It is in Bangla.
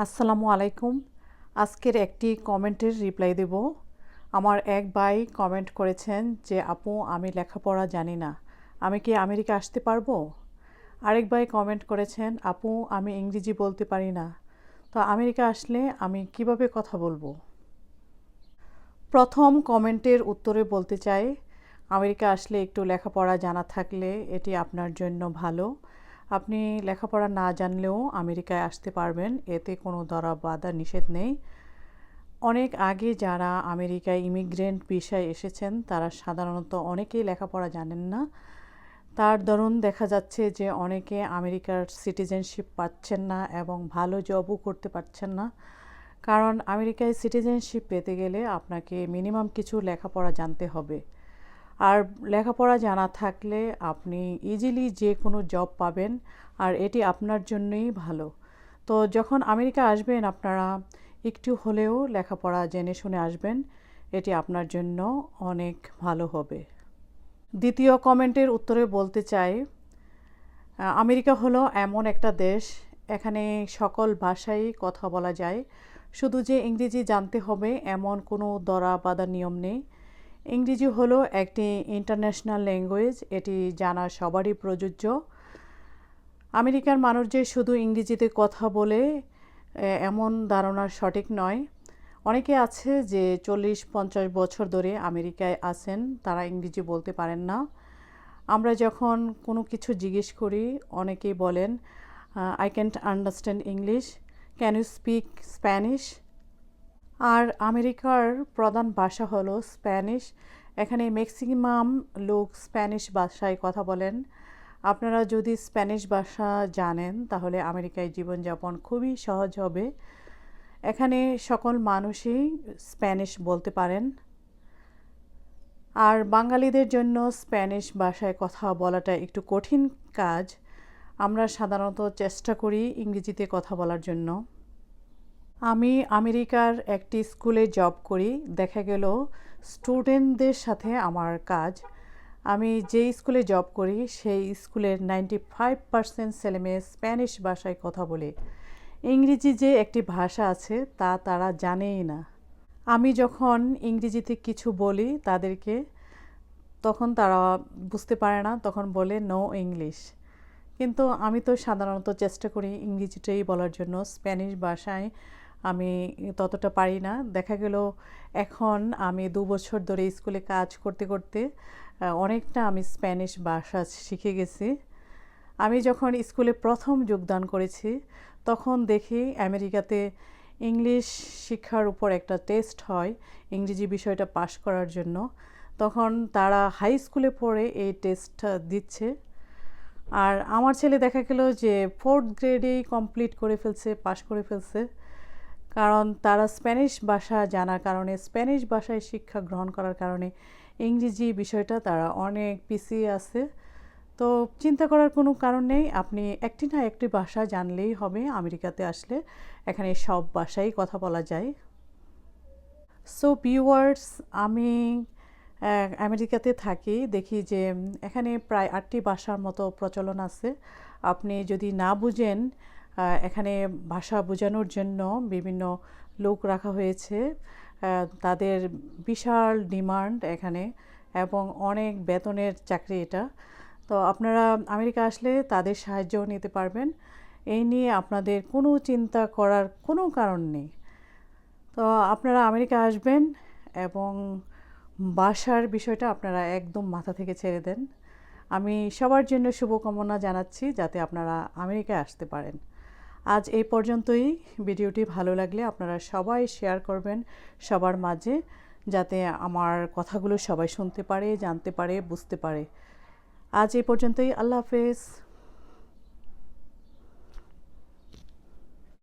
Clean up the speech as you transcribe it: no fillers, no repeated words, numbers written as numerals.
আসসালামু আলাইকুম। আজকের একটি কমেন্টের রিপ্লাই দেব। আমার এক ভাই কমেন্ট করেছেন যে আপু আমি লেখাপড়া জানি না, আমি কি আমেরিকা আসতে পারবো? আরেক ভাই কমেন্ট করেছেন আপু আমি ইংরেজি বলতে পারি না, তো আমেরিকা আসলে আমি কিভাবে কথা বলবো? প্রথম কমেন্টের উত্তরে বলতে চাই, আমেরিকা আসলে একটু লেখাপড়া জানা থাকলে এটি আপনার জন্য ভালো। আপনি লেখাপড়া না জানলেও আমেরিকায় আসতে পারবেন, এতে কোনো ধরা বাধা নিষেধ নেই। অনেক আগে যারা আমেরিকায় ইমিগ্রেন্ট ভিসায় এসেছেন তারা সাধারণত অনেকেই লেখাপড়া জানেন না। তার দরুন দেখা যাচ্ছে যে অনেকে আমেরিকার সিটিজেনশিপ পাচ্ছেন না এবং ভালো জবও করতে পারছেন না। কারণ আমেরিকায় সিটিজেনশিপ পেতে গেলে আপনাকে মিনিমাম কিছু লেখাপড়া জানতে হবে। আর লেখাপড়া জানা থাকলে আপনি ইজিলি যে কোনো জব পাবেন, আর এটি আপনার জন্যই ভালো। তো যখন আমেরিকা আসবেন আপনারা একটু হলেও লেখাপড়া জেনে শুনে আসবেন, এটি আপনার জন্য অনেক ভালো হবে। দ্বিতীয় কমেন্টের উত্তরে বলতে চাই, আমেরিকা হলো এমন একটা দেশ, এখানে সকল ভাষাই কথা বলা যায়। শুধু যে ইংরেজি জানতে হবে এমন কোনো ধরা বাঁধা নিয়ম নেই। ইংরেজি হলো একটি ইন্টারন্যাশনাল ল্যাঙ্গুয়েজ, এটি জানা সবারই প্রযোজ্য। আমেরিকার মানুষ যে শুধু ইংরেজিতে কথা বলে এমন ধারণা সঠিক নয়। অনেকে আছে যে 40-50 বছর ধরে আমেরিকায় আছেন, তারা ইংরেজি বলতে পারেন না। আমরা যখন কোনো কিছু জিজ্ঞেস করি অনেকেই বলেন I can't understand English, can you speak Spanish? আর আমেরিকার প্রধান ভাষা হলো স্প্যানিশ। এখানে ম্যাক্সিমাম লোক স্প্যানিশ ভাষায় কথা বলেন। আপনারা যদি স্প্যানিশ ভাষা জানেন তাহলে আমেরিকায় জীবনযাপন খুবই সহজ হবে। এখানে সকল মানুষই স্প্যানিশ বলতে পারেন। আর বাঙালিদের জন্য স্প্যানিশ ভাষায় কথা বলাটা একটু কঠিন কাজ। আমরা সাধারণত চেষ্টা করি ইংরেজিতে কথা বলার জন্য। আমি আমেরিকার একটি স্কুলে জব করি, দেখা গেল স্টুডেন্টদের সাথে আমার কাজ। আমি যেই স্কুলে জব করি সেই স্কুলের 95% ছেলেমেয়ে স্প্যানিশ ভাষায় কথা বলে। ইংরেজি যে একটি ভাষা আছে তা তারা জানেই না। আমি যখন ইংরেজিতে কিছু বলি তাদেরকে, তখন তারা বুঝতে পারে না, তখন বলে নো ইংলিশ। কিন্তু আমি তো সাধারণত চেষ্টা করি ইংরেজিটাই বলার জন্য, স্প্যানিশ ভাষায় আমি ততটা পারি না। দেখা গেল এখন আমি 2 বছর ধরে স্কুলে কাজ করতে করতে অনেকটা আমি স্প্যানিশ ভাষা শিখে গেছি। আমি যখন স্কুলে প্রথম যোগদান করেছি তখন দেখি আমেরিকাতে ইংলিশ শিক্ষার উপর একটা টেস্ট হয় ইংরেজি বিষয়টা পাশ করার জন্য। তখন তারা হাই স্কুলে পড়ে এই টেস্টটা দিচ্ছে। আর আমার ছেলে দেখা গেল যে 4th গ্রেডেই কমপ্লিট করে ফেলছে, পাশ করে ফেলছে। কারণ তারা স্প্যানিশ ভাষা জানার কারণে, স্প্যানিশ ভাষায় শিক্ষা গ্রহণ করার কারণে ইংরেজি বিষয়টা তারা অনেক পিছিয়ে আছে। তো চিন্তা করার কোনো কারণ নেই, আপনি একটি না একটি ভাষা জানলেই হবে। আমেরিকাতে আসলে এখানে সব ভাষাই কথা বলা যায়। সো ভিউয়ার্স, আমি আমেরিকাতে থাকি, দেখি যে এখানে প্রায় 8টি ভাষার মতো প্রচলন আছে। আপনি যদি না বুঝেন, এখানে ভাষা বোঝানোর জন্য বিভিন্ন লোক রাখা হয়েছে। তাদের বিশাল ডিমান্ড এখানে এবং অনেক বেতনের চাকরি এটা। তো আপনারা আমেরিকা আসলে তাদের সাহায্যও নিতে পারবেন, এই নিয়ে আপনাদের কোনো চিন্তা করার কোনো কারণ নেই। তো আপনারা আমেরিকা আসবেন এবং ভাষার বিষয়টা আপনারা একদম মাথা থেকে ছেড়ে দেন। আমি সবার জন্য শুভকামনা জানাচ্ছি যাতে আপনারা আমেরিকায় আসতে পারেন। আজ এই পর্যন্তই। ভিডিওটি ভালো লাগলে আপনারা সবাই শেয়ার করবেন সবার মাঝে, যাতে আমার কথাগুলো সবাই শুনতে পারে, জানতে পারে, বুঝতে পারে। আজ এই পর্যন্তই। আল্লাহ হাফেজ।